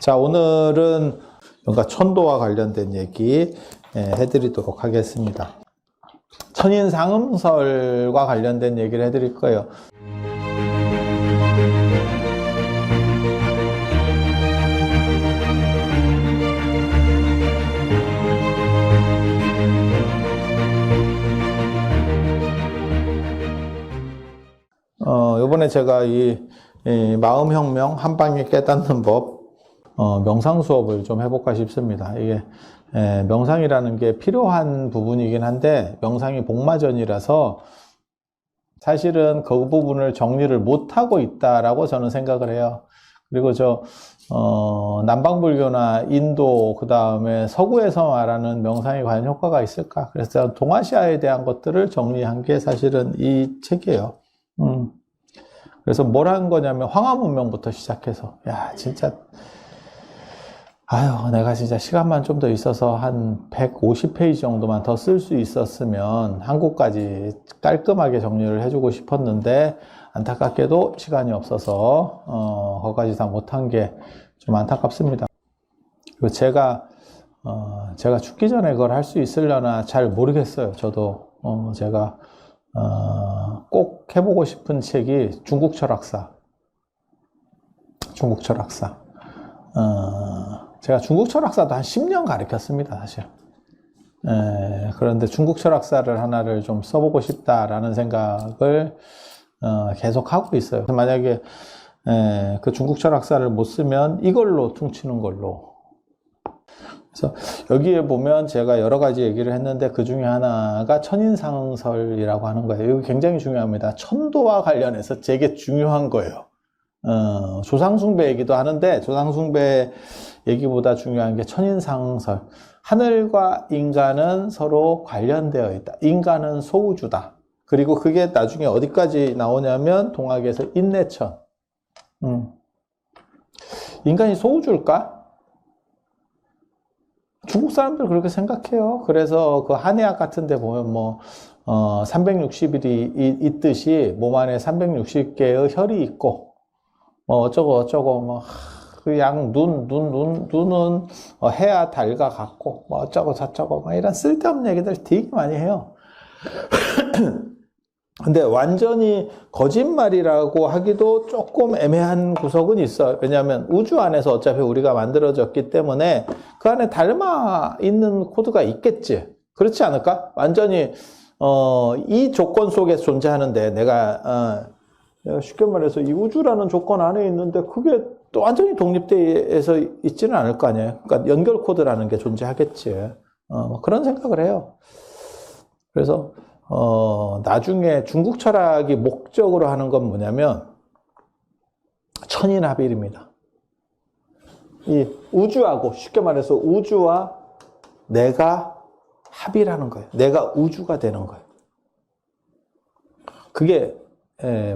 자, 오늘은 뭔가 천도와 관련된 얘기 해드리도록 하겠습니다. 천인상음설과 관련된 얘기를 해드릴 거예요. 요번에 제가 이 마음혁명 한방에 깨닫는 법 명상 수업을 좀 해볼까 싶습니다. 이게 명상이라는 게 필요한 부분이긴 한데 명상이 복마전이라서 사실은 그 부분을 정리를 못하고 있다라고 저는 생각을 해요. 그리고 남방불교나 인도 그 다음에 서구에서 말하는 명상이 과연 효과가 있을까? 그래서 동아시아에 대한 것들을 정리한 게 사실은 이 책이에요. 그래서 뭘 한 거냐면 황하문명부터 시작해서 진짜 내가 진짜 시간만 좀 더 있어서 한 150페이지 정도만 더 쓸 수 있었으면 한국까지 깔끔하게 정리를 해주고 싶었는데 안타깝게도 시간이 없어서 거기까지 다 못한 게 좀 안타깝습니다. 그리고 제가 죽기 전에 그걸 할 수 있으려나 잘 모르겠어요. 저도 제가 꼭 해보고 싶은 책이 중국 철학사. 제가 중국 철학사도 한 10년 가르쳤습니다, 사실. 그런데 중국 철학사를 하나를 좀 써보고 싶다라는 생각을 계속 하고 있어요. 만약에 그 중국 철학사를 못 쓰면 이걸로 퉁치는 걸로. 그래서 여기에 보면 제가 여러 가지 얘기를 했는데 그 중에 하나가 천인상응설이라고 하는 거예요. 이거 굉장히 중요합니다. 천도와 관련해서 되게 중요한 거예요. 조상숭배 얘기도 하는데 조상숭배 얘기보다 중요한 게 천인상응설. 하늘과 인간은 서로 관련되어 있다. 인간은 소우주다. 그리고 그게 나중에 어디까지 나오냐면 동학에서 인내천. 인간이 소우주일까? 중국 사람들 그렇게 생각해요. 그래서 그 한의학 같은 데 보면 360일이 있듯이 몸 안에 360개의 혈이 있고 어쩌고 눈은 해와 달과 같고 어쩌고 저쩌고 이런 쓸데없는 얘기들 되게 많이 해요. 근데 완전히 거짓말이라고 하기도 조금 애매한 구석은 있어요. 왜냐하면 우주 안에서 어차피 우리가 만들어졌기 때문에 그 안에 닮아 있는 코드가 있겠지. 그렇지 않을까? 완전히 이 조건 속에 존재하는데 내가 쉽게 말해서 이 우주라는 조건 안에 있는데 그게 또 완전히 독립돼서 있지는 않을 거 아니에요. 그러니까 연결 코드라는 게 존재하겠지. 그런 생각을 해요. 그래서 나중에 중국 철학이 목적으로 하는 건 뭐냐면 천인합일입니다. 이 우주하고 쉽게 말해서 우주와 내가 합일하는 거예요. 내가 우주가 되는 거예요. 그게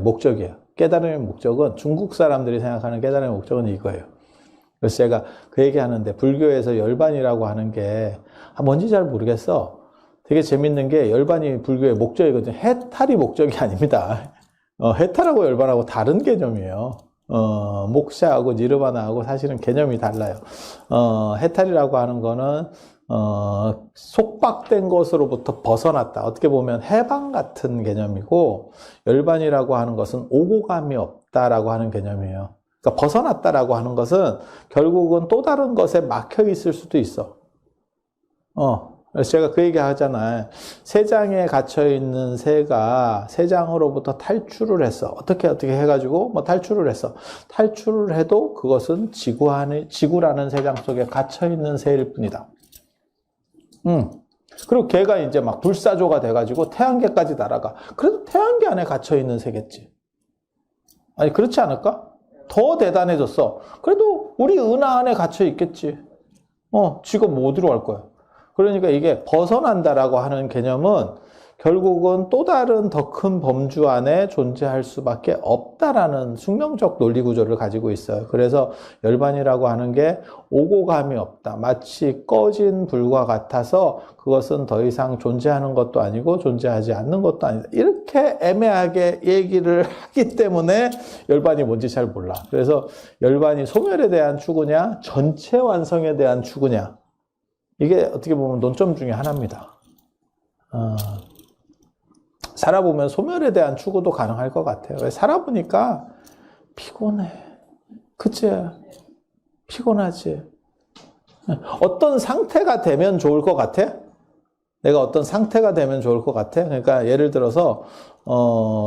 목적이에요. 깨달음의 목적은 중국 사람들이 생각하는 깨달음의 목적은 이거예요. 그래서 제가 그 얘기 하는데 불교에서 열반이라고 하는 게 뭔지 잘 모르겠어. 되게 재밌는 게 열반이 불교의 목적이거든요. 해탈이 목적이 아닙니다. 해탈하고 열반하고 다른 개념이에요. 목샤하고 니르바나하고 사실은 개념이 달라요. 해탈이라고 하는 거는 속박된 것으로부터 벗어났다. 어떻게 보면 해방 같은 개념이고 열반이라고 하는 것은 오고감이 없다라고 하는 개념이에요. 그러니까 벗어났다라고 하는 것은 결국은 또 다른 것에 막혀 있을 수도 있어. 그래서 제가 그 얘기 하잖아요. 새장에 갇혀있는 새가 새장으로부터 탈출을 했어. 어떻게 해가지고 탈출을 했어. 탈출을 해도 그것은 지구라는 새장 속에 갇혀있는 새일 뿐이다. 그리고 걔가 이제 막 불사조가 돼가지고 태양계까지 날아가. 그래도 태양계 안에 갇혀있는 새겠지. 아니, 그렇지 않을까? 더 대단해졌어. 그래도 우리 은하 안에 갇혀있겠지. 지가 뭐 어디로 갈 거야? 그러니까 이게 벗어난다라고 하는 개념은 결국은 또 다른 더 큰 범주 안에 존재할 수밖에 없다라는 숙명적 논리 구조를 가지고 있어요. 그래서 열반이라고 하는 게 오고 감이 없다. 마치 꺼진 불과 같아서 그것은 더 이상 존재하는 것도 아니고 존재하지 않는 것도 아니다. 이렇게 애매하게 얘기를 하기 때문에 열반이 뭔지 잘 몰라. 그래서 열반이 소멸에 대한 추구냐, 전체 완성에 대한 추구냐. 이게 어떻게 보면 논점 중에 하나입니다. 살아보면 소멸에 대한 추구도 가능할 것 같아요. 왜 살아보니까 피곤해. 그치? 피곤하지. 어떤 상태가 되면 좋을 것 같아? 내가 어떤 상태가 되면 좋을 것 같아? 그러니까 예를 들어서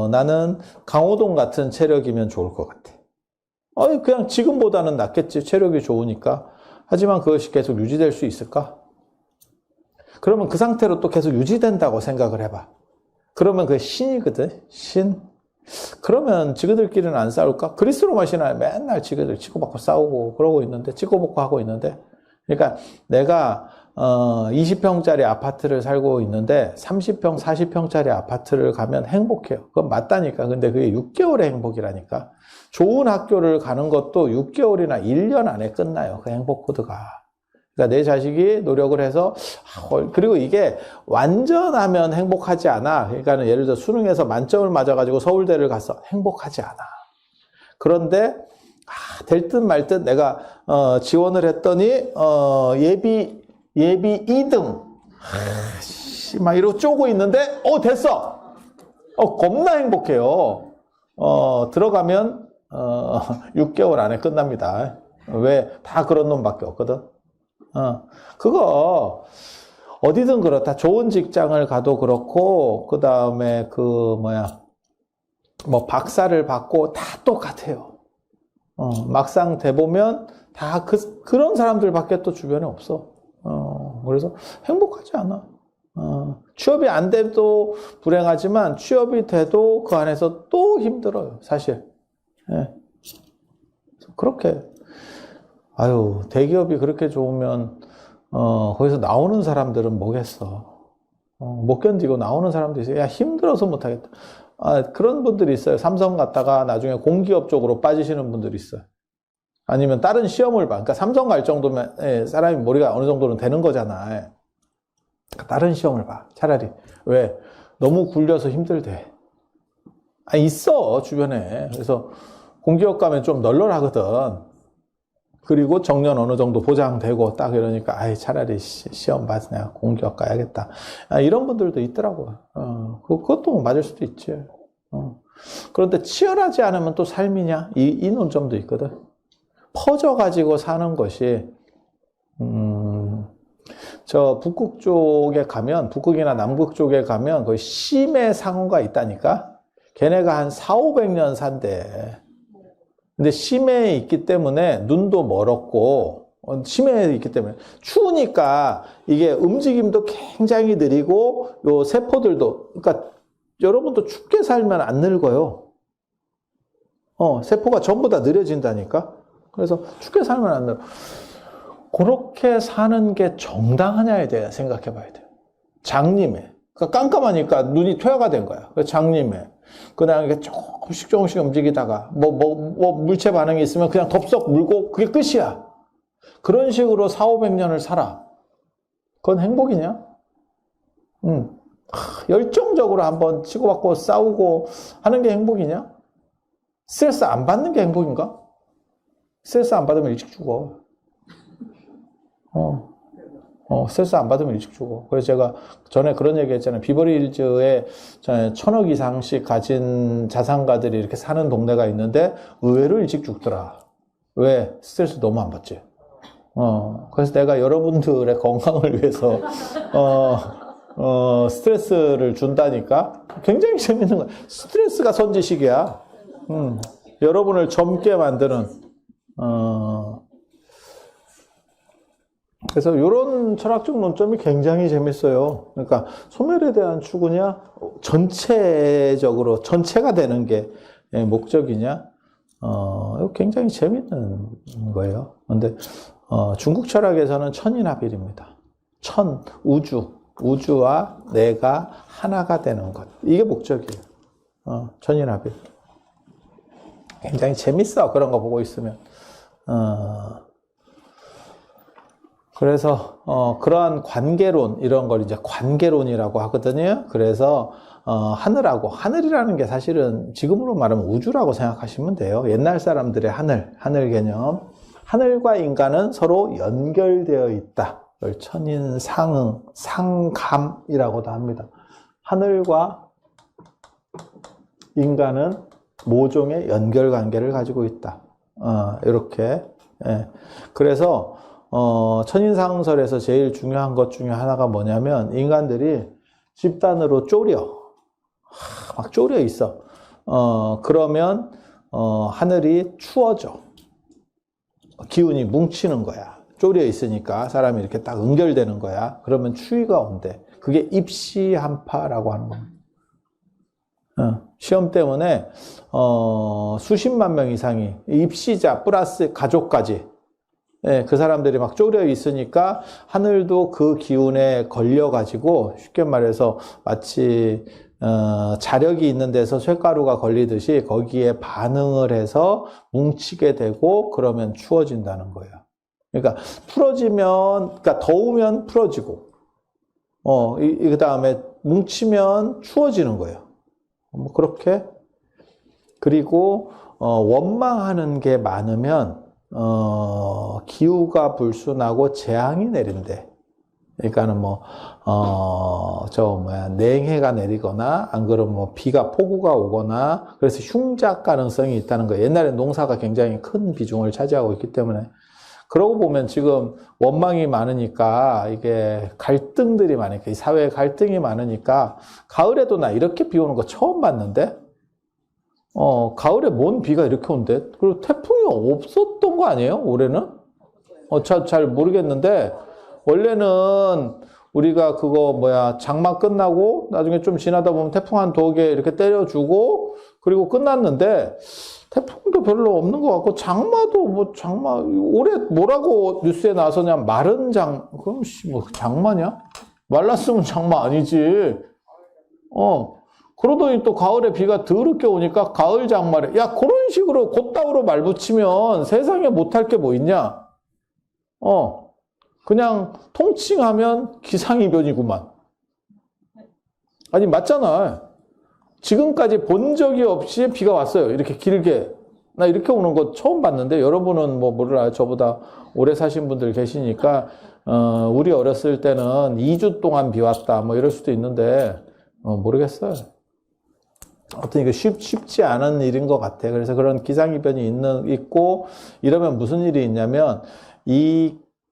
나는 강호동 같은 체력이면 좋을 것 같아. 그냥 지금보다는 낫겠지. 체력이 좋으니까. 하지만 그것이 계속 유지될 수 있을까? 그러면 그 상태로 또 계속 유지된다고 생각을 해봐. 그러면 그게 신이거든. 신. 그러면 지그들끼리는 안 싸울까? 그리스 로마 신화에 맨날 지그들 치고받고 싸우고 그러고 있는데, 치고받고 하고 있는데. 그러니까 내가 20평짜리 아파트를 살고 있는데 30평, 40평짜리 아파트를 가면 행복해요. 그건 맞다니까. 근데 그게 6개월의 행복이라니까. 좋은 학교를 가는 것도 6개월이나 1년 안에 끝나요. 그 행복 코드가. 그러니까 내 자식이 노력을 해서, 그리고 이게 완전하면 행복하지 않아. 그러니까 예를 들어 수능에서 만점을 맞아가지고 서울대를 가서 행복하지 않아. 그런데 될 듯 말 듯 내가 지원을 했더니 예비 2등 막 이러고 쪼고 있는데 됐어. 겁나 행복해요. 들어가면 6개월 안에 끝납니다. 왜? 다 그런 놈밖에 없거든. 그거 어디든 그렇다. 좋은 직장을 가도 그렇고, 그 다음에 뭐 박사를 받고 다 똑같아요. 막상 돼보면 다 그런 사람들밖에 또 주변에 없어. 그래서 행복하지 않아. 취업이 안 돼도 불행하지만 취업이 돼도 그 안에서 또 힘들어요, 사실. 예. 그렇게. 대기업이 그렇게 좋으면, 거기서 나오는 사람들은 뭐겠어. 못 견디고 나오는 사람도 있어요. 야, 힘들어서 못하겠다. 그런 분들이 있어요. 삼성 갔다가 나중에 공기업 쪽으로 빠지시는 분들이 있어요. 아니면 다른 시험을 봐. 그러니까 삼성 갈 정도면 사람이 머리가 어느 정도는 되는 거잖아. 다른 시험을 봐. 차라리. 왜? 너무 굴려서 힘들대. 있어, 주변에. 그래서 공기업 가면 좀 널널하거든. 그리고 정년 어느 정도 보장되고 딱 이러니까 차라리 시험 봐서 내가 공기업 가야겠다. 이런 분들도 있더라고요. 그것도 맞을 수도 있지. 그런데 치열하지 않으면 또 삶이냐? 이 논점도 있거든. 퍼져가지고 사는 것이 저 북극 쪽에 가면, 북극이나 남극 쪽에 가면 거의 심해 상어가 있다니까? 걔네가 한 400~500년 산대. 근데 심해에 있기 때문에 눈도 멀었고, 심해에 있기 때문에 추우니까 이게 움직임도 굉장히 느리고, 요 세포들도, 그러니까 여러분도 춥게 살면 안 늙어요. 세포가 전부 다 느려진다니까? 그래서 춥게 살면 안 늙어. 그렇게 사는 게 정당하냐에 대해 생각해 봐야 돼요. 장님에. 그러니까 깜깜하니까 눈이 퇴화가 된 거야. 장님에. 그냥 이렇게 조금씩 움직이다가, 물체 반응이 있으면 그냥 덥석 물고 그게 끝이야. 그런 식으로 400~500년을 살아. 그건 행복이냐? 열정적으로 한번 치고받고 싸우고 하는 게 행복이냐? 스트레스 안 받는 게 행복인가? 스트레스 안 받으면 일찍 죽어. 스트레스 안 받으면 일찍 죽어. 그래서 제가 전에 그런 얘기 했잖아요. 비버리힐즈에 1000억 이상씩 가진 자산가들이 이렇게 사는 동네가 있는데 의외로 일찍 죽더라. 왜? 스트레스 너무 안 받지. 그래서 내가 여러분들의 건강을 위해서 스트레스를 준다니까. 굉장히 재밌는 거야. 스트레스가 선지식이야. 여러분을 젊게 만드는 그래서 이런 철학적 논점이 굉장히 재밌어요. 그러니까 소멸에 대한 추구냐, 전체적으로 전체가 되는 게 목적이냐, 이거 굉장히 재밌는 거예요. 그런데 중국 철학에서는 천인합일입니다. 천, 우주. 우주와 내가 하나가 되는 것. 이게 목적이에요. 천인합일. 굉장히 재밌어. 그런 거 보고 있으면. 그래서 그러한 관계론 이런 걸 이제 관계론이라고 하거든요. 그래서 하늘이라는 게 사실은 지금으로 말하면 우주라고 생각하시면 돼요. 옛날 사람들의 하늘 개념. 하늘과 인간은 서로 연결되어 있다. 이걸 천인상응, 상감이라고도 합니다. 하늘과 인간은 모종의 연결 관계를 가지고 있다. 이렇게. 예. 그래서 천인상설에서 제일 중요한 것 중에 하나가 뭐냐면 인간들이 집단으로 막 쪼려 있어. 그러면 하늘이 추워져. 기운이 뭉치는 거야. 쪼려 있으니까 사람이 이렇게 딱 연결되는 거야. 그러면 추위가 온대. 그게 입시한파라고 하는 겁니다. 시험 때문에 수십만 명 이상이 입시자 플러스 가족까지, 예, 그 사람들이 막 쪼려 있으니까 하늘도 그 기운에 걸려 가지고 쉽게 말해서 마치 자력이 있는 데서 쇳가루가 걸리듯이 거기에 반응을 해서 뭉치게 되고 그러면 추워진다는 거예요. 그러니까 그러니까 더우면 풀어지고 그 다음에 뭉치면 추워지는 거예요. 뭐 그렇게. 그리고 원망하는 게 많으면 기후가 불순하고 재앙이 내린대. 그러니까는 냉해가 내리거나, 안 그러면 폭우가 오거나, 그래서 흉작 가능성이 있다는 거예요. 옛날에 농사가 굉장히 큰 비중을 차지하고 있기 때문에. 그러고 보면 지금 원망이 많으니까, 이게 갈등들이 많으니까, 이 사회에 갈등이 많으니까, 가을에도 나 이렇게 비 오는 거 처음 봤는데, 가을에 뭔 비가 이렇게 온대? 그리고 태풍이 없었던 거 아니에요? 올해는? 잘 모르겠는데, 원래는 우리가 장마 끝나고 나중에 좀 지나다 보면 태풍 한 2개 이렇게 때려주고 그리고 끝났는데 태풍도 별로 없는 것 같고 장마도 올해 뭐라고 뉴스에 나와서냐 마른 그럼 장마냐? 말랐으면 장마 아니지. 그러더니 또 가을에 비가 더럽게 오니까 가을 장마래. 야, 그런 식으로 곧다우로 말 붙이면 세상에 못할 게 뭐 있냐? 그냥 통칭하면 기상이변이구만. 아니, 맞잖아. 지금까지 본 적이 없이 비가 왔어요. 이렇게 길게. 나 이렇게 오는 거 처음 봤는데, 여러분은 몰라요. 저보다 오래 사신 분들 계시니까, 우리 어렸을 때는 2주 동안 비 왔다. 이럴 수도 있는데, 모르겠어요. 어떤 이거 쉽지 않은 일인 것 같아. 그래서 그런 기상이변이 있고, 이러면 무슨 일이 있냐면,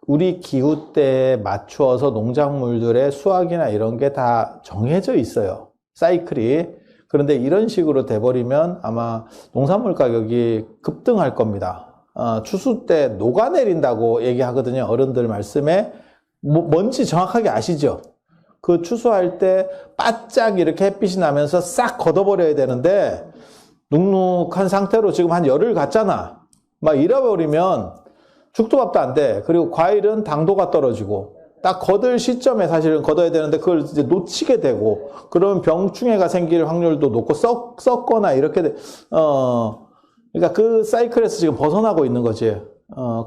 우리 기후대에 맞추어서 농작물들의 수확이나 이런 게 다 정해져 있어요. 사이클이. 그런데 이런 식으로 돼버리면 아마 농산물 가격이 급등할 겁니다. 추수 때 녹아내린다고 얘기하거든요. 어른들 말씀에. 뭔지 정확하게 아시죠? 그 추수할 때 바짝 이렇게 햇빛이 나면서 싹 걷어버려야 되는데 눅눅한 상태로 지금 한 열흘 갔잖아. 막 잃어버리면 죽도 밥도 안 돼. 그리고 과일은 당도가 떨어지고 딱 걷을 시점에 사실은 걷어야 되는데 그걸 이제 놓치게 되고 그러면 병충해가 생길 확률도 높고 썩거나 이렇게 그러니까 그 사이클에서 지금 벗어나고 있는 거지.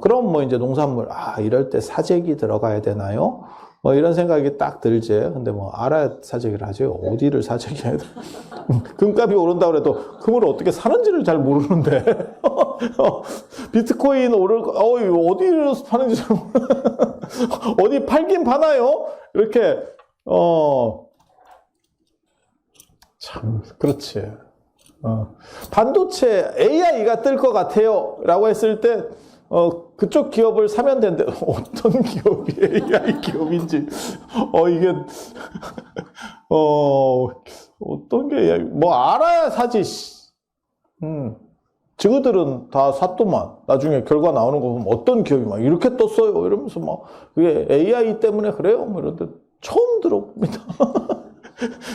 그럼 이제 농산물 이럴 때 사재기 들어가야 되나요? 이런 생각이 딱 들지. 근데 알아야 사재기를 하지. 어디를 사재기해야 돼? 금값이 오른다고 해도 금을 어떻게 사는지를 잘 모르는데. 비트코인 어디를 파는지 잘 어디 팔긴 파나요? 이렇게, 참, 그렇지. 반도체 AI가 뜰 것 같아요. 라고 했을 때, 그쪽 기업을 사면 되는데, 어떤 기업이 AI 기업인지, 이게, 어떤 게 AI, 알아야 사지, 지그들은 다 샀더만, 나중에 결과 나오는 거 보면 어떤 기업이 막 이렇게 떴어요. 이러면서 그게 AI 때문에 그래요. 이런데 처음 들어봅니다.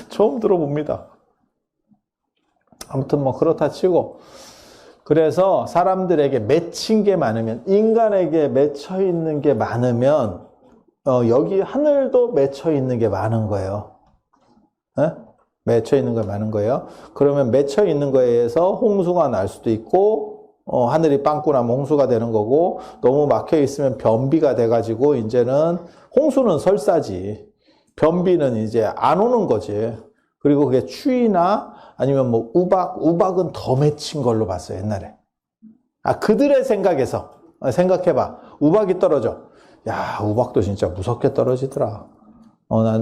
처음 들어봅니다. 아무튼 그렇다 치고, 그래서 사람들에게 맺힌 게 많으면, 인간에게 맺혀 있는 게 많으면 여기 하늘도 맺혀 있는 게 많은 거예요. 에? 맺혀 있는 게 많은 거예요. 그러면 맺혀 있는 거에 의해서 홍수가 날 수도 있고, 하늘이 빵꾸 나면 홍수가 되는 거고, 너무 막혀 있으면 변비가 돼가지고, 이제는 홍수는 설사지. 변비는 이제 안 오는 거지. 그리고 그게 추위나 아니면 뭐 우박은 더 맺힌 걸로 봤어요, 옛날에. 그들의 생각에서. 생각해봐. 우박이 떨어져. 야, 우박도 진짜 무섭게 떨어지더라.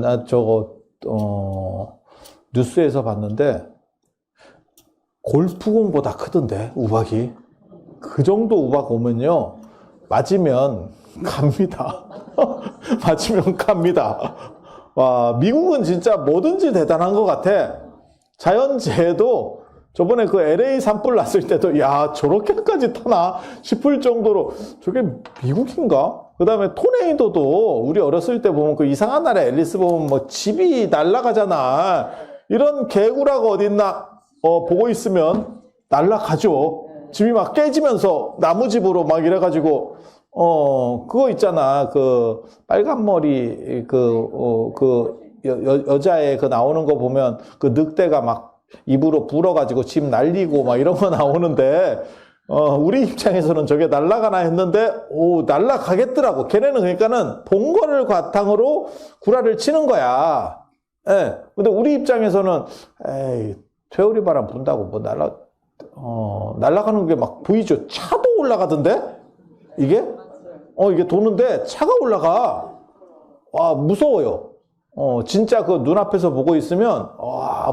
나 저거, 뉴스에서 봤는데, 골프공보다 크던데, 우박이. 그 정도 우박 오면요, 맞으면 갑니다. 맞으면 갑니다. 와, 미국은 진짜 뭐든지 대단한 것 같아. 자연재해도 저번에 그 LA 산불 났을 때도 야 저렇게까지 타나 싶을 정도로 저게 미국인가? 그 다음에 토네이도도 우리 어렸을 때 보면 그 이상한 나라 앨리스 보면 뭐 집이 날아가잖아. 이런 개구라가 어딨나 보고 있으면 날아가죠. 집이 막 깨지면서 나무집으로 막 이래가지고 그거 있잖아. 그 빨간 머리 여자애 그 나오는 거 보면 그 늑대가 막 입으로 불어가지고 집 날리고 막 이런 거 나오는데, 우리 입장에서는 저게 날아가나 했는데, 날아가겠더라고. 걔네는 그러니까는 본 거를 바탕으로 구라를 치는 거야. 예. 근데 우리 입장에서는, 에이, 퇴오리 바람 분다고 뭐 날아가는 게 막 보이죠? 차도 올라가던데? 이게? 이게 도는데 차가 올라가. 와, 무서워요. 진짜 그 눈앞에서 보고 있으면,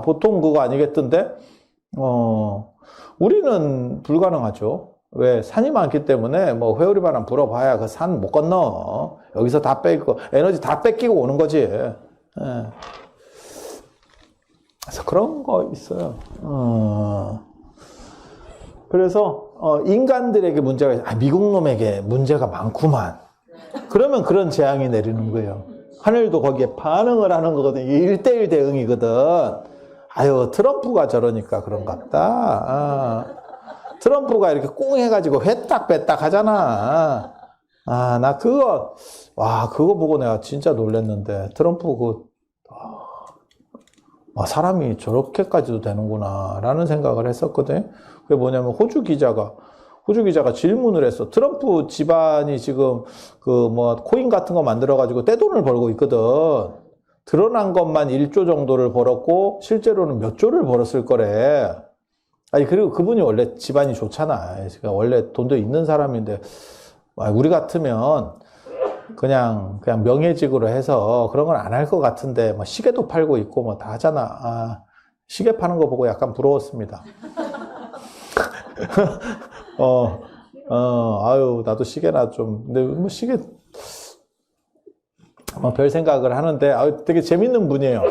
보통 그거 아니겠던데? 우리는 불가능하죠. 왜? 산이 많기 때문에, 뭐, 회오리 바람 불어봐야 그 산 못 건너. 여기서 다 뺏고, 에너지 다 뺏기고 오는 거지. 예. 그래서 그런 거 있어요. 그래서, 인간들에게 문제가, 미국 놈에게 문제가 많구만. 그러면 그런 재앙이 내리는 거예요. 하늘도 거기에 반응을 하는 거거든. 1대1 대응이거든. 아유, 트럼프가 저러니까 그런갑다. 트럼프가 이렇게 꽁 해가지고 회딱 뺐딱 하잖아. 나 그거 보고 내가 진짜 놀랬는데. 트럼프 사람이 저렇게까지도 되는구나. 라는 생각을 했었거든. 그게 뭐냐면 호주 기자가 질문을 했어. 트럼프 집안이 지금 코인 같은 거 만들어가지고 떼돈을 벌고 있거든. 드러난 것만 1조 정도를 벌었고, 실제로는 몇 조를 벌었을 거래. 그리고 그분이 원래 집안이 좋잖아. 그러니까 원래 돈도 있는 사람인데, 우리 같으면 그냥 명예직으로 해서 그런 건 안 할 것 같은데, 시계도 팔고 있고 다 하잖아. 시계 파는 거 보고 약간 부러웠습니다. 나도 시계나 좀, 근데 시계, 별 생각을 하는데, 되게 재밌는 분이에요.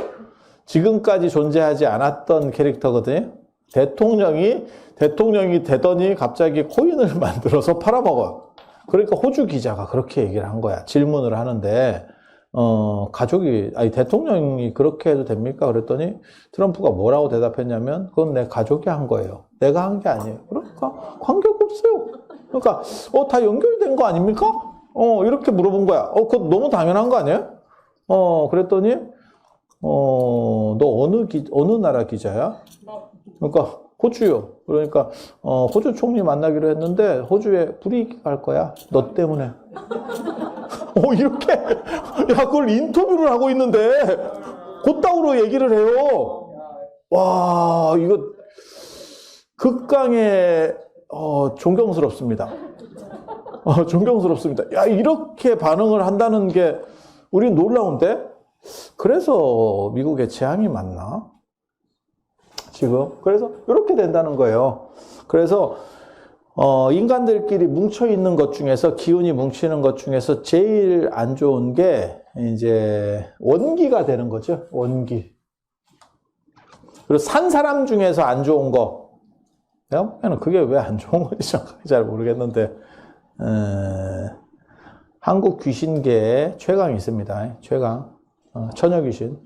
지금까지 존재하지 않았던 캐릭터거든요. 대통령이 되더니 갑자기 코인을 만들어서 팔아먹어요. 그러니까 호주 기자가 그렇게 얘기를 한 거야. 질문을 하는데, 대통령이 그렇게 해도 됩니까? 그랬더니 트럼프가 뭐라고 대답했냐면, 그건 내 가족이 한 거예요. 내가 한 게 아니에요. 그러니까 관계가 없어요. 그러니까, 다 연결된 거 아닙니까? 이렇게 물어본 거야. 그거 너무 당연한 거 아니에요? 그랬더니, 너 어느 나라 기자야? 그러니까, 호주요. 그러니까, 호주 총리 만나기로 했는데, 호주에 불이익 갈 거야. 너 때문에. 이렇게. 야, 그걸 인터뷰를 하고 있는데, 곧다우로 얘기를 해요. 와, 이거, 극강의, 존경스럽습니다. 존경스럽습니다. 야, 이렇게 반응을 한다는 게, 우린 놀라운데? 그래서 미국에 재앙이 많나? 지금. 그래서 이렇게 된다는 거예요. 그래서 인간들끼리 뭉쳐있는 것 중에서, 기운이 뭉치는 것 중에서 제일 안 좋은 게 이제 원기가 되는 거죠. 원기. 그리고 산 사람 중에서 안 좋은 거, 내가 보면 그게 왜 안 좋은 건지 정확하게 잘 모르겠는데, 한국 귀신계에 최강이 있습니다. 최강. 처녀 귀신.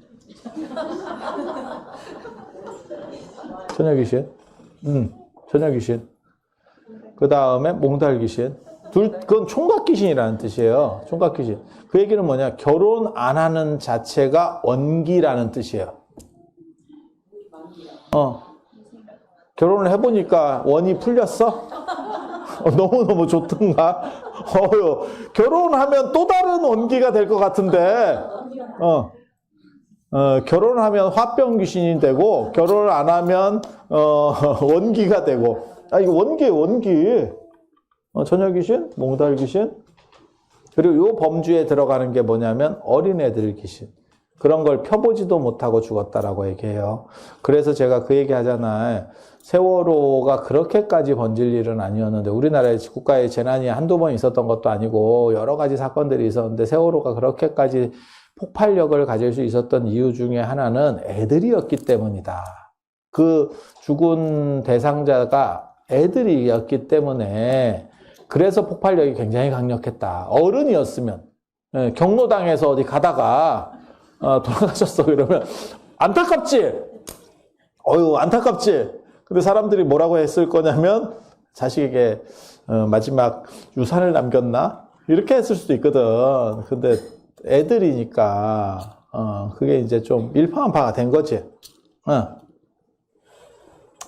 처녀 귀신. 처녀 귀신. 그 다음에 몽달 귀신. 그건 총각귀신이라는 뜻이에요. 총각귀신. 그 얘기는 뭐냐? 결혼 안 하는 자체가 원기라는 뜻이에요. 결혼을 해보니까 원이 풀렸어? 너무너무 좋던가? 결혼하면 또 다른 원기가 될 것 같은데, 결혼하면 화병 귀신이 되고, 결혼을 안 하면, 원기가 되고. 이거 원기. 처녀 귀신, 몽달 귀신. 그리고 요 범주에 들어가는 게 뭐냐면, 어린애들 귀신. 그런 걸 펴보지도 못하고 죽었다라고 얘기해요. 그래서 제가 그 얘기 하잖아요. 세월호가 그렇게까지 번질 일은 아니었는데, 우리나라의 국가의 재난이 한두 번 있었던 것도 아니고, 여러 가지 사건들이 있었는데, 세월호가 그렇게까지 폭발력을 가질 수 있었던 이유 중에 하나는 애들이었기 때문이다. 그 죽은 대상자가 애들이었기 때문에, 그래서 폭발력이 굉장히 강력했다. 어른이었으면, 경로당에서 어디 가다가, 돌아가셨어. 그러면, 안타깝지? 안타깝지? 근데 사람들이 뭐라고 했을 거냐면, 자식에게, 마지막 유산을 남겼나? 이렇게 했을 수도 있거든. 근데 애들이니까, 그게 이제 좀 일파만파가 된 거지.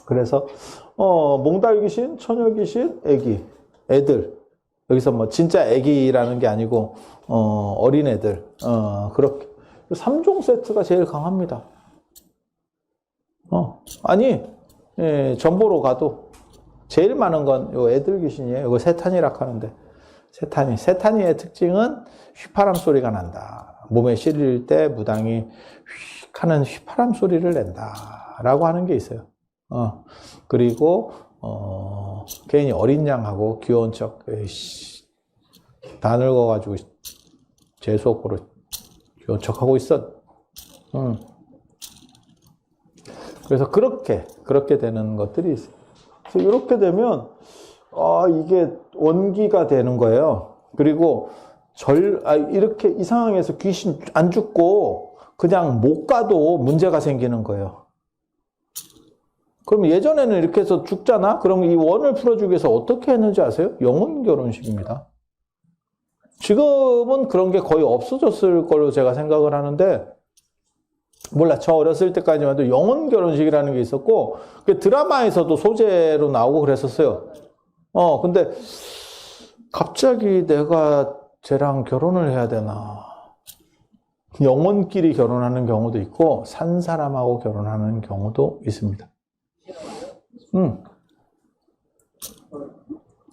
그래서, 몽달 귀신, 처녀 귀신, 애기, 애들. 여기서 뭐, 진짜 애기라는 게 아니고, 어린애들. 그렇게. 3종 세트가 제일 강합니다. 전보로 가도 제일 많은 건 요 애들 귀신이에요. 이거 세탄이라고 하는데, 세탄이의 특징은 휘파람 소리가 난다. 몸에 실릴 때 무당이 휙 하는 휘파람 소리를 낸다라고 하는 게 있어요. 그리고 괜히 어린 양하고 귀여운 척, 다 늙어가지고 재수없고로 귀여운 척하고 있어. 그래서 그렇게 되는 것들이 있어요. 그래서 이렇게 되면, 이게 원기가 되는 거예요. 그리고 이렇게 이 상황에서 귀신 안 죽고 그냥 못 가도 문제가 생기는 거예요. 그럼 예전에는 이렇게 해서 죽잖아? 그럼 이 원을 풀어주기 위해서 어떻게 했는지 아세요? 영혼 결혼식입니다. 지금은 그런 게 거의 없어졌을 걸로 제가 생각을 하는데, 몰라. 저 어렸을 때까지만 해도 영혼 결혼식이라는 게 있었고, 그 드라마에서도 소재로 나오고 그랬었어요. 근데 갑자기 내가 쟤랑 결혼을 해야 되나. 영혼끼리 결혼하는 경우도 있고, 산 사람하고 결혼하는 경우도 있습니다.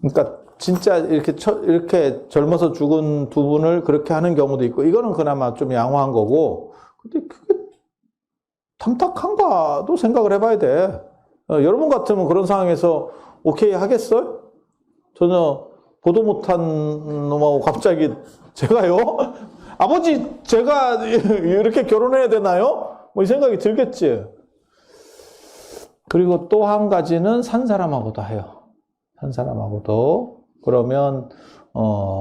그러니까 진짜 이렇게 젊어서 죽은 두 분을 그렇게 하는 경우도 있고, 이거는 그나마 좀 양호한 거고, 근데 그게 탐탁한가도 생각을 해봐야 돼. 여러분 같으면 그런 상황에서 오케이 하겠어요? 전혀 보도 못한 놈하고 갑자기 제가요? 아버지, 제가 이렇게 결혼해야 되나요? 뭐 이 생각이 들겠지. 그리고 또 한 가지는 산 사람하고도 해요. 산 사람하고도. 그러면,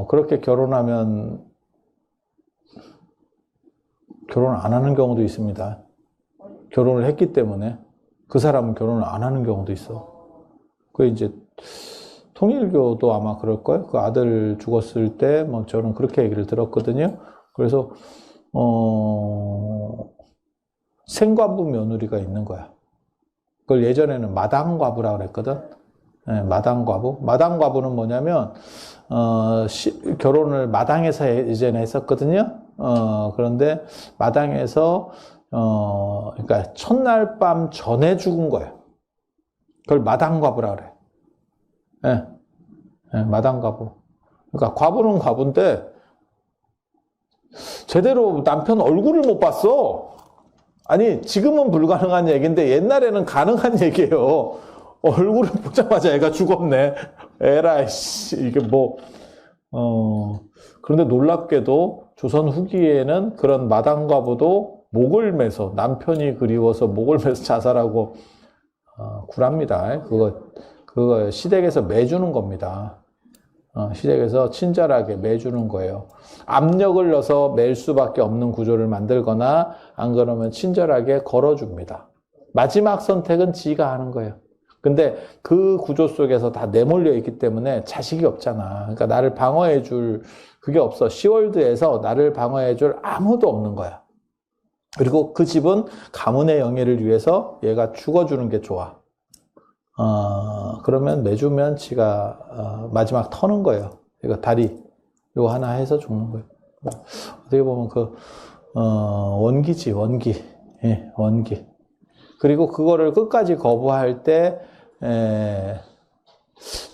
그렇게 결혼하면, 결혼을 안 하는 경우도 있습니다. 결혼을 했기 때문에. 그 사람은 결혼을 안 하는 경우도 있어. 그 이제, 통일교도 아마 그럴걸? 그 아들 죽었을 때, 뭐 저는 그렇게 얘기를 들었거든요. 그래서, 생과부 며느리가 있는 거야. 그걸 예전에는 마당과부라고 그랬거든. 네, 마당과부. 마당과부는 뭐냐면, 결혼을 마당에서 예전에 했었거든요. 그런데 마당에서, 그러니까 첫날 밤 전에 죽은 거예요. 그걸 마당과부라고 그래. 네, 마당과부. 그러니까 과부는 과부인데, 제대로 남편 얼굴을 못 봤어. 아니, 지금은 불가능한 얘기인데, 옛날에는 가능한 얘기예요. 얼굴을 보자마자 애가 죽었네. 에라이, 이게 뭐, 그런데 놀랍게도 조선 후기에는 그런 마당과부도 목을 매서, 남편이 그리워서 목을 매서 자살하고, 굴합니다. 그거 시댁에서 매주는 겁니다. 시댁에서 친절하게 매주는 거예요. 압력을 넣어서 맬 수밖에 없는 구조를 만들거나, 안 그러면 친절하게 걸어줍니다. 마지막 선택은 지가 하는 거예요. 근데 그 구조 속에서 다 내몰려 있기 때문에 자식이 없잖아. 그러니까 나를 방어해 줄 그게 없어. 시월드에서 나를 방어해 줄 아무도 없는 거야. 그리고 그 집은 가문의 영예를 위해서 얘가 죽어주는 게 좋아. 그러면 매주면 지가 마지막 터는 거예요. 이거 다리 요 하나 해서 죽는 거예요. 어떻게 보면 원기지, 원기. 예, 원기. 그리고 그거를 끝까지 거부할 때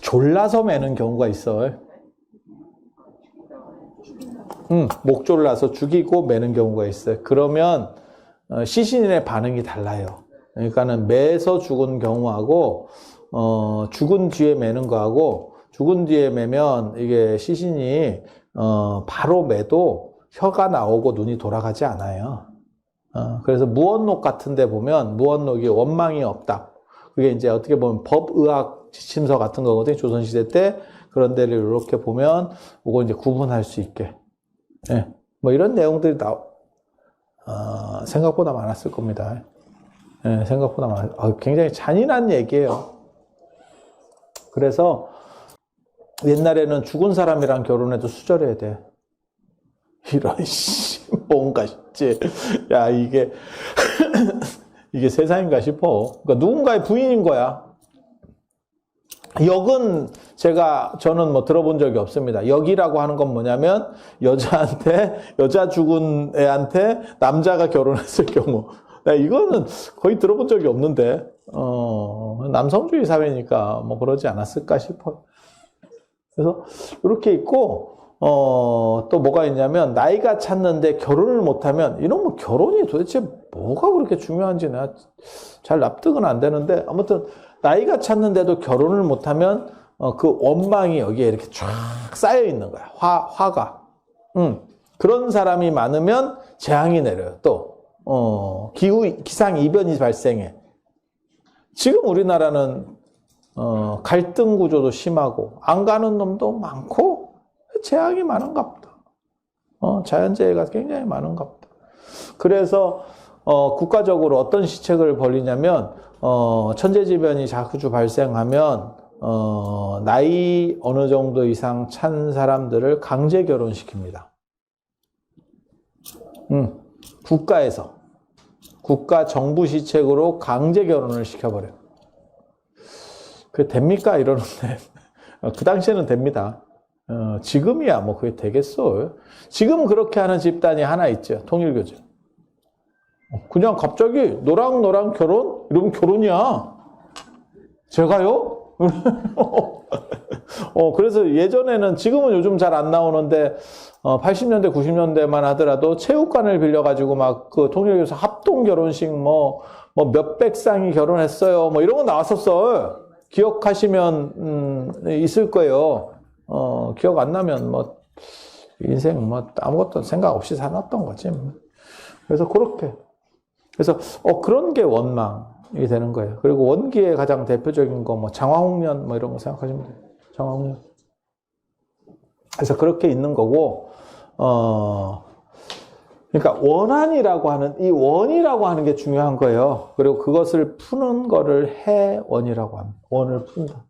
졸라서 매는 경우가 있어. 목 졸라서 죽이고 매는 경우가 있어요. 그러면 시신의 반응이 달라요. 그러니까는 매서 죽은 경우하고 죽은 뒤에 매는 거하고 죽은 뒤에 매면 이게 시신이 바로 매도 혀가 나오고 눈이 돌아가지 않아요. 그래서 무원록 같은 데 보면 무원록이 원망이 없다. 그게 이제 어떻게 보면 법의학 지침서 같은 거거든요. 조선시대 때 그런 데를 이렇게 보면 그거 이제 구분할 수 있게. 예. 뭐 이런 내용들이 생각보다 많았을 겁니다. 예, 생각보다 굉장히 잔인한 얘기예요. 그래서 옛날에는 죽은 사람이랑 결혼해도 수절해야 돼. 이런 뭔가 싶지. 야 이게 이게 세상인가 싶어. 그러니까 누군가의 부인인 거야. 역은 저는 뭐 들어본 적이 없습니다. 역이라고 하는 건 뭐냐면 여자 죽은 애한테 남자가 결혼했을 경우. 이거는 거의 들어본 적이 없는데 남성주의 사회니까 뭐 그러지 않았을까 싶어요. 그래서 이렇게 있고 또 뭐가 있냐면 나이가 찼는데 결혼을 못하면 이놈의 결혼이 도대체 뭐가 그렇게 중요한지 내가 잘 납득은 안 되는데 아무튼 나이가 찼는데도 결혼을 못하면 그 원망이 여기에 이렇게 쫙 쌓여 있는 거야. 화가. 그런 사람이 많으면 재앙이 내려요. 또 기상 이변이 발생해. 지금 우리나라는 갈등 구조도 심하고 안 가는 놈도 많고 재앙이 많은가 보다. 자연재해가 굉장히 많은가 보다. 그래서 국가적으로 어떤 시책을 벌이냐면 천재지변이 자주 발생하면 나이 어느 정도 이상 찬 사람들을 강제 결혼시킵니다. 국가에서 국가 정부 시책으로 강제 결혼을 시켜버려요. 그게 됩니까? 이러는데 그 당시에는 됩니다. 지금이야 뭐 그게 되겠어. 지금 그렇게 하는 집단이 하나 있죠. 통일교죠. 그냥 갑자기 너랑 결혼? 이러면 결혼이야. 제가요? 그래서 예전에는 지금은 요즘 잘 안 나오는데 80년대 90년대만 하더라도 체육관을 빌려가지고 막 그 통일교에서 합동 결혼식 뭐 몇백 쌍이 결혼했어요. 뭐 이런 거 나왔었어. 기억하시면 있을 거예요. 기억 안 나면 뭐 인생 뭐 아무것도 생각 없이 살았던 거지. 그래서 그렇게. 그래서 그런 게 원망이 되는 거예요. 그리고 원기의 가장 대표적인 거 뭐 장화홍련 뭐 이런 거 생각하시면 돼요. 장화홍련. 그래서 그렇게 있는 거고 그러니까 원한이라고 하는 이 원이라고 하는 게 중요한 거예요. 그리고 그것을 푸는 거를 해원이라고 합니다. 원을 푼다.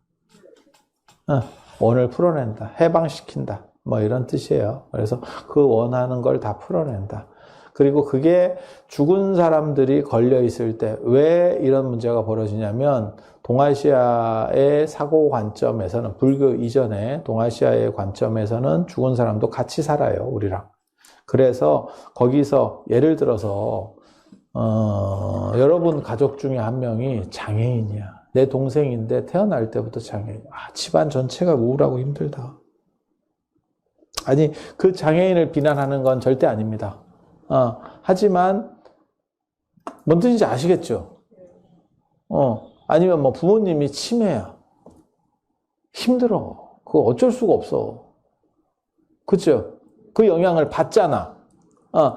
원을 풀어낸다. 해방시킨다. 뭐 이런 뜻이에요. 그래서 그 원하는 걸 다 풀어낸다. 그리고 그게 죽은 사람들이 걸려 있을 때 왜 이런 문제가 벌어지냐면 동아시아의 사고 관점에서는 불교 이전에 동아시아의 관점에서는 죽은 사람도 같이 살아요. 우리랑. 그래서 거기서 예를 들어서 여러분 가족 중에 한 명이 장애인이야. 내 동생인데 태어날 때부터 장애인. 집안 전체가 우울하고 힘들다. 아니 그 장애인을 비난하는 건 절대 아닙니다. 하지만 뭔 뜻인지 아시겠죠? 아니면 뭐 부모님이 치매야. 힘들어. 그거 어쩔 수가 없어. 그죠? 그 영향을 받잖아.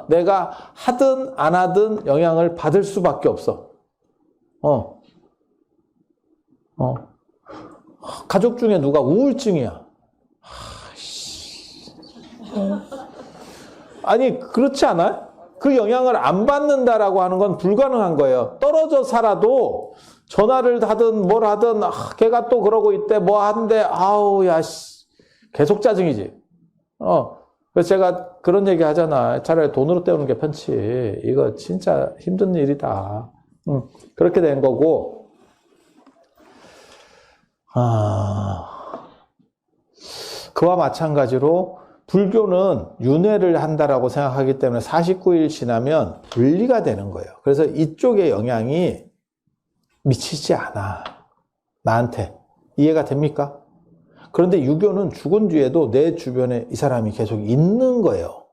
내가 하든 안 하든 영향을 받을 수밖에 없어. 가족 중에 누가 우울증이야. 아니 그렇지 않아요? 그 영향을 안 받는다라고 하는 건 불가능한 거예요. 떨어져 살아도 전화를 하든 뭘 하든 걔가 또 그러고 있대 뭐 하는데 아우 야 씨. 계속 짜증이지. 그래서 제가 그런 얘기 하잖아. 차라리 돈으로 때우는 게 편치. 이거 진짜 힘든 일이다. 그렇게 된 거고. 그와 마찬가지로 불교는 윤회를 한다라고 생각하기 때문에 49일 지나면 분리가 되는 거예요. 그래서 이쪽의 영향이 미치지 않아. 나한테. 이해가 됩니까? 그런데 유교는 죽은 뒤에도 내 주변에 이 사람이 계속 있는 거예요.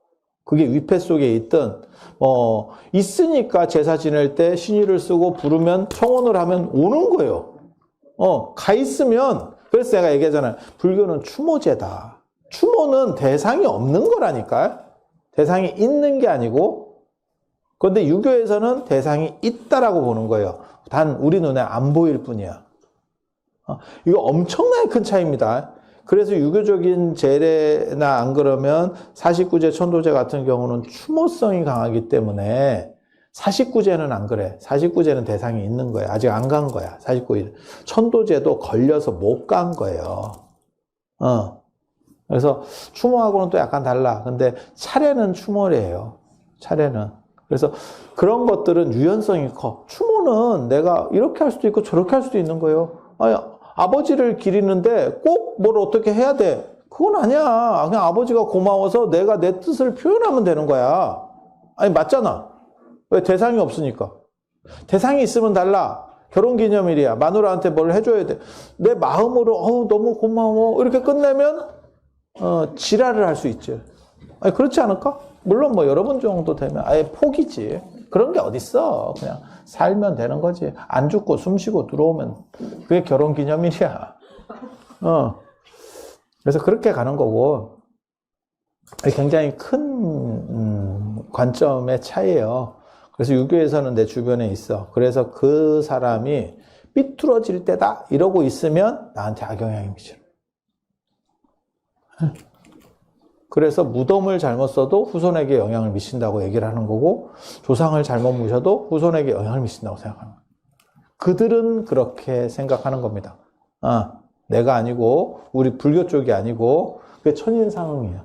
그게 위패 속에 있든 있으니까 제사 지낼 때 신의를 쓰고 부르면 청혼을 하면 오는 거예요. 가 있으면 그래서 내가 얘기하잖아요. 불교는 추모제다. 추모는 대상이 없는 거라니까요. 대상이 있는 게 아니고 그런데 유교에서는 대상이 있다라고 보는 거예요. 단 우리 눈에 안 보일 뿐이야. 이거 엄청나게 큰 차이입니다. 그래서 유교적인 제례나 안 그러면 49제 천도제 같은 경우는 추모성이 강하기 때문에 49제는 안 그래. 49제는 대상이 있는 거야. 아직 안 간 거야. 49일. 천도제도 걸려서 못 간 거예요. 그래서 추모하고는 또 약간 달라. 근데 차례는 추모래요. 차례는. 그래서 그런 것들은 유연성이 커. 추모는 내가 이렇게 할 수도 있고 저렇게 할 수도 있는 거예요. 아니, 아버지를 기리는데 꼭 뭘 어떻게 해야 돼. 그건 아니야. 그냥 아버지가 고마워서 내가 내 뜻을 표현하면 되는 거야. 아니, 맞잖아. 왜? 대상이 없으니까. 대상이 있으면 달라. 결혼기념일이야. 마누라한테 뭘 해줘야 돼. 내 마음으로 너무 고마워. 이렇게 끝내면 지랄을 할 수 있지. 아니, 그렇지 않을까? 물론 뭐 여러분 정도 되면 아예 포기지. 그런 게 어딨어. 그냥 살면 되는 거지. 안 죽고 숨 쉬고 들어오면 그게 결혼기념일이야. 그래서 그렇게 가는 거고 굉장히 큰 관점의 차이예요. 그래서 유교에서는 내 주변에 있어. 그래서 그 사람이 삐뚤어질 때다 이러고 있으면 나한테 악영향이 미쳐. 그래서 무덤을 잘못 써도 후손에게 영향을 미친다고 얘기를 하는 거고 조상을 잘못 모셔도 후손에게 영향을 미친다고 생각하는 거예요. 그들은 그렇게 생각하는 겁니다. 내가 아니고 우리 불교 쪽이 아니고 그게 천인상응이에요.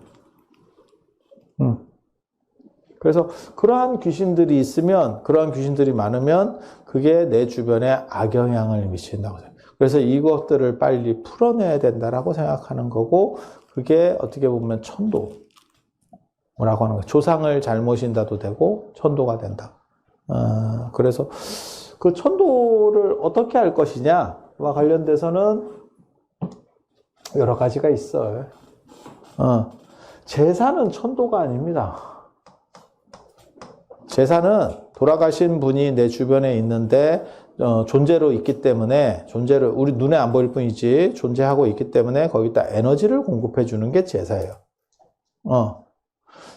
그래서 그러한 귀신들이 있으면 그러한 귀신들이 많으면 그게 내 주변에 악영향을 미친다고 생각해요. 그래서 이것들을 빨리 풀어내야 된다라고 생각하는 거고 그게 어떻게 보면 천도라고 하는 거예요. 조상을 잘 모신다도 되고 천도가 된다. 그래서 그 천도를 어떻게 할 것이냐와 관련돼서는 여러 가지가 있어요. 제사는 천도가 아닙니다. 제사는 돌아가신 분이 내 주변에 있는데 존재로 있기 때문에 존재를 우리 눈에 안 보일 뿐이지 존재하고 있기 때문에 거기다 에너지를 공급해 주는 게 제사예요.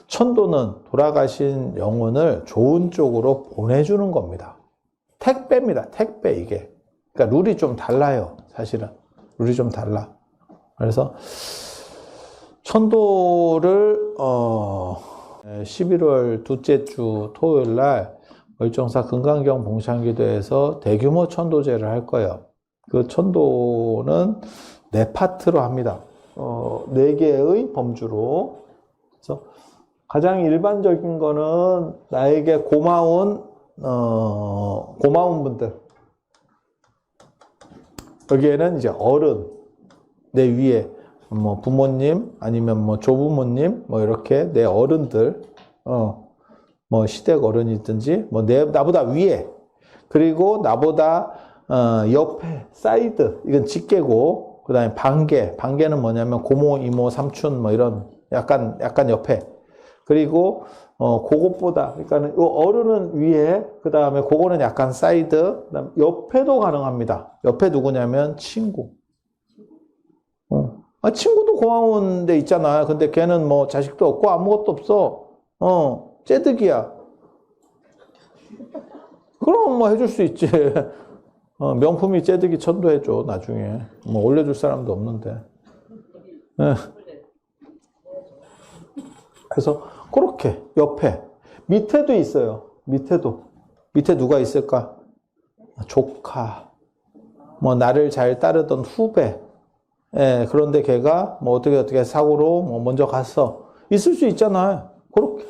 천도는 돌아가신 영혼을 좋은 쪽으로 보내주는 겁니다. 택배입니다. 택배 이게. 그러니까 룰이 좀 달라요. 사실은 룰이 좀 달라. 그래서 천도를 11월 둘째 주 토요일 날 월정사 금강경 봉창기도에서 대규모 천도제를 할 거예요. 그 천도는 4파트로 합니다. 4개의 범주로. 그래서 가장 일반적인 거는 나에게 고마운 분들. 여기에는 이제 어른, 내 위에 뭐 부모님 아니면 뭐 조부모님 뭐 이렇게 내 어른들 뭐 시댁 어른이든지 뭐 나보다 위에 그리고 나보다 옆에 사이드 이건 직계고 그다음에 반계는 뭐냐면 고모 이모 삼촌 뭐 이런 약간 옆에 그리고 그것보다 그러니까는 어른은 위에 그다음에 그거는 약간 사이드 그다음 옆에도 가능합니다. 옆에 누구냐면 친구. 친구도 고마운 데 있잖아. 근데 걔는 뭐 자식도 없고 아무것도 없어. 째득이야. 그럼 뭐 해줄 수 있지. 명품이 째득이 천도해줘, 나중에. 뭐 올려줄 사람도 없는데. 그래서 그렇게 옆에. 밑에도 있어요. 밑에 누가 있을까? 조카, 뭐 나를 잘 따르던 후배, 예, 그런데 걔가 뭐 어떻게 사고로 뭐 먼저 갔어. 있을 수 있잖아요. 그렇게.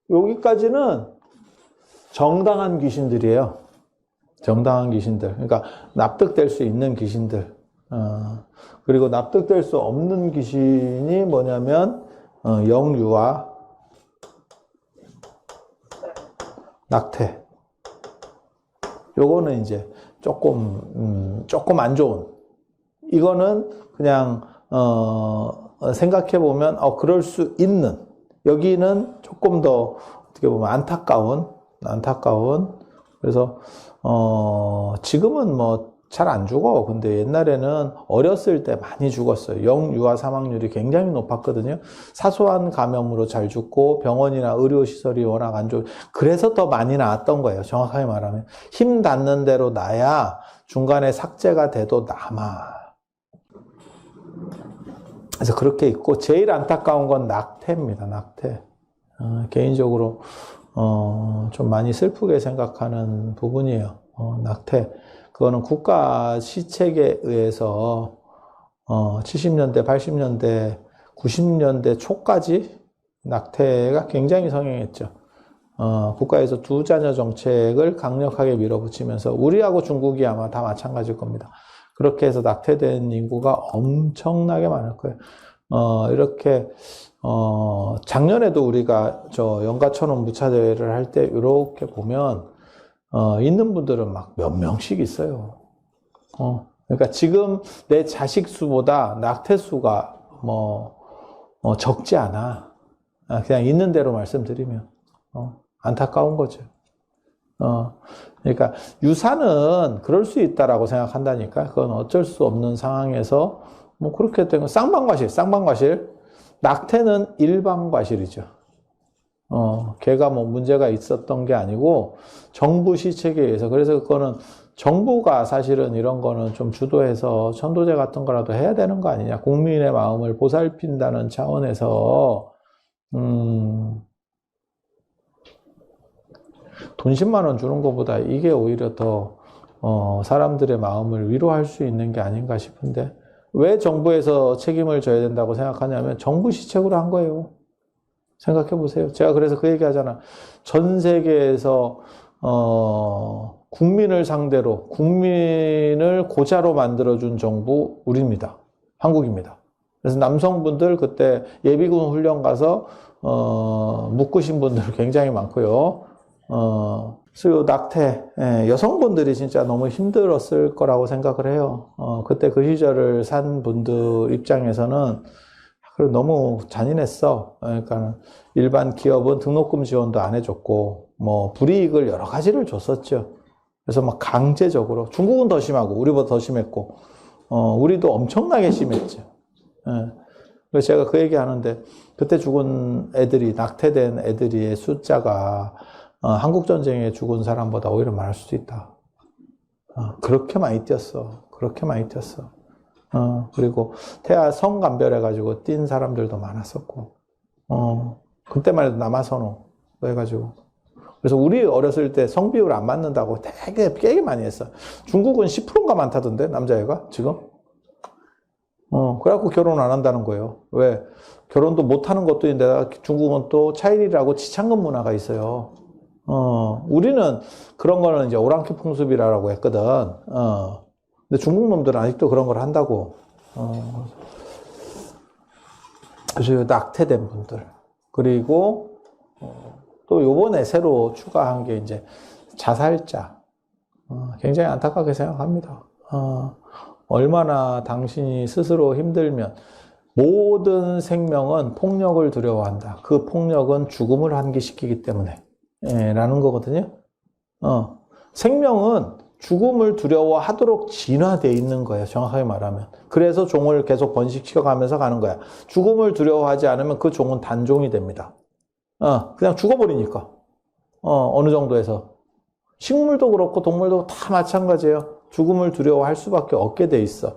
여기까지는 정당한 귀신들이에요. 정당한 귀신들. 그러니까 납득될 수 있는 귀신들. 그리고 납득될 수 없는 귀신이 뭐냐면 영유아, 낙태. 요거는 이제 조금 안 좋은. 이거는 그냥 생각해 보면 그럴 수 있는. 여기는 조금 더 어떻게 보면 안타까운. 그래서 지금은 뭐 잘 안 죽어. 근데 옛날에는 어렸을 때 많이 죽었어요. 영유아 사망률이 굉장히 높았거든요. 사소한 감염으로 잘 죽고 병원이나 의료시설이 워낙 안 좋고 그래서 더 많이 나왔던 거예요. 정확하게 말하면. 힘 닿는 대로 나야 중간에 삭제가 돼도 남아. 그래서 그렇게 있고 제일 안타까운 건 낙태입니다. 낙태. 개인적으로 좀 많이 슬프게 생각하는 부분이에요. 낙태. 그거는 국가 시책에 의해서 70년대, 80년대, 90년대 초까지 낙태가 굉장히 성행했죠. 국가에서 두 자녀 정책을 강력하게 밀어붙이면서 우리하고 중국이 아마 다 마찬가지일 겁니다. 그렇게 해서 낙태된 인구가 엄청나게 많을 거예요. 이렇게 작년에도 우리가 저 연가천원 무차대회를 할 때 이렇게 보면 있는 분들은 막 몇 명씩 있어요. 그러니까 지금 내 자식 수보다 낙태 수가 적지 않아. 그냥 있는 대로 말씀드리면 안타까운 거죠. 그러니까 유산은 그럴 수 있다라고 생각한다니까. 그건 어쩔 수 없는 상황에서 뭐 그렇게 된 거. 쌍방과실. 낙태는 일방과실이죠. 걔가 뭐 문제가 있었던 게 아니고 정부 시책에 의해서. 그래서 그거는 정부가 사실은 이런 거는 좀 주도해서 천도제 같은 거라도 해야 되는 거 아니냐. 국민의 마음을 보살핀다는 차원에서 돈 10만 원 주는 것보다 이게 오히려 더 사람들의 마음을 위로할 수 있는 게 아닌가 싶은데 왜 정부에서 책임을 져야 된다고 생각하냐면 정부 시책으로 한 거예요. 생각해 보세요. 제가 그래서 그 얘기 하잖아. 전 세계에서 국민을 상대로 국민을 고자로 만들어준 정부 우리입니다. 한국입니다. 그래서 남성분들 그때 예비군 훈련 가서 묶으신 분들 굉장히 많고요. 그래서 낙태, 여성분들이 진짜 너무 힘들었을 거라고 생각을 해요. 그때 그 시절을 산 분들 입장에서는 너무 잔인했어. 그러니까 일반 기업은 등록금 지원도 안 해줬고, 뭐 불이익을 여러 가지를 줬었죠. 그래서 막 강제적으로 중국은 더 심하고 우리보다 더 심했고, 우리도 엄청나게 심했죠. 그래서 제가 그 얘기 하는데 그때 죽은 애들이 낙태된 애들의 숫자가 한국 전쟁에 죽은 사람보다 오히려 많을 수도 있다. 그렇게 많이 뛰었어. 그리고 태아 성감별해가지고 뛴 사람들도 많았었고, 그때만 해도 남아선호 해가지고. 그래서 우리 어렸을 때 성비율 안 맞는다고 되게 많이 했어. 중국은 10%인가 많다던데, 남자애가, 지금? 그래갖고 결혼 안 한다는 거예요. 왜? 결혼도 못 하는 것도 있는데, 중국은 또 차일이라고 지창금 문화가 있어요. 우리는 그런 거는 이제 오랑캐 풍습이라고 했거든. 근데 중국 놈들은 아직도 그런 걸 한다고. 그래서 낙태된 분들. 그리고 또 요번에 새로 추가한 게 이제 자살자. 굉장히 안타깝게 생각합니다. 얼마나 당신이 스스로 힘들면 모든 생명은 폭력을 두려워한다. 그 폭력은 죽음을 환기시키기 때문에 라는 거거든요. 생명은 죽음을 두려워하도록 진화되어 있는 거예요. 정확하게 말하면. 그래서 종을 계속 번식시켜가면서 가는 거야. 죽음을 두려워하지 않으면 그 종은 단종이 됩니다. 그냥 죽어버리니까. 어느 정도에서. 식물도 그렇고 동물도 다 마찬가지예요. 죽음을 두려워할 수밖에 없게 돼 있어.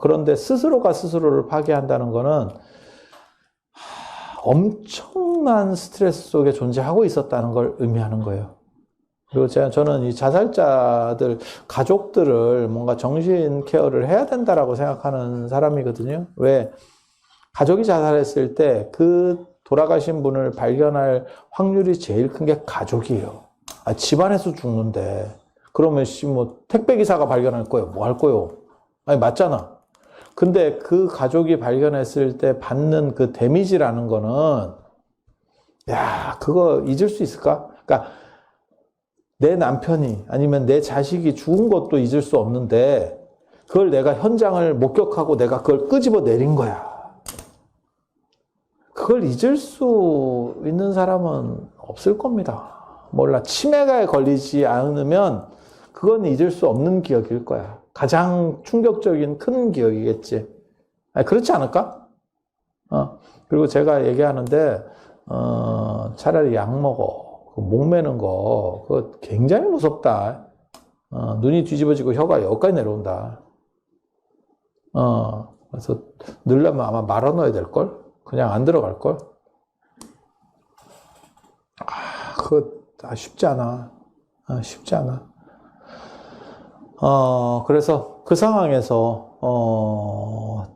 그런데 스스로가 스스로를 파괴한다는 거는 엄청난 스트레스 속에 존재하고 있었다는 걸 의미하는 거예요. 그리고 저는 이 자살자들, 가족들을 뭔가 정신 케어를 해야 된다라고 생각하는 사람이거든요. 왜? 가족이 자살했을 때 그 돌아가신 분을 발견할 확률이 제일 큰 게 가족이에요. 집안에서 죽는데. 그러면 뭐 택배기사가 발견할 거예요. 뭐 할 거예요? 아니, 맞잖아. 근데 그 가족이 발견했을 때 받는 그 데미지라는 거는, 야, 그거 잊을 수 있을까? 그러니까, 내 남편이 아니면 내 자식이 죽은 것도 잊을 수 없는데 그걸 내가 현장을 목격하고 내가 그걸 끄집어 내린 거야. 그걸 잊을 수 있는 사람은 없을 겁니다. 몰라. 치매가 걸리지 않으면 그건 잊을 수 없는 기억일 거야. 가장 충격적인 큰 기억이겠지. 아니, 그렇지 않을까? 그리고 제가 얘기하는데 차라리 약 먹어. 목 매는 거, 그거 굉장히 무섭다. 눈이 뒤집어지고 혀가 여기까지 내려온다. 그래서 넣으려면 아마 말아 넣어야 될걸? 그냥 안 들어갈걸? 그거 쉽지 않아. 쉽지 않아. 그래서 그 상황에서,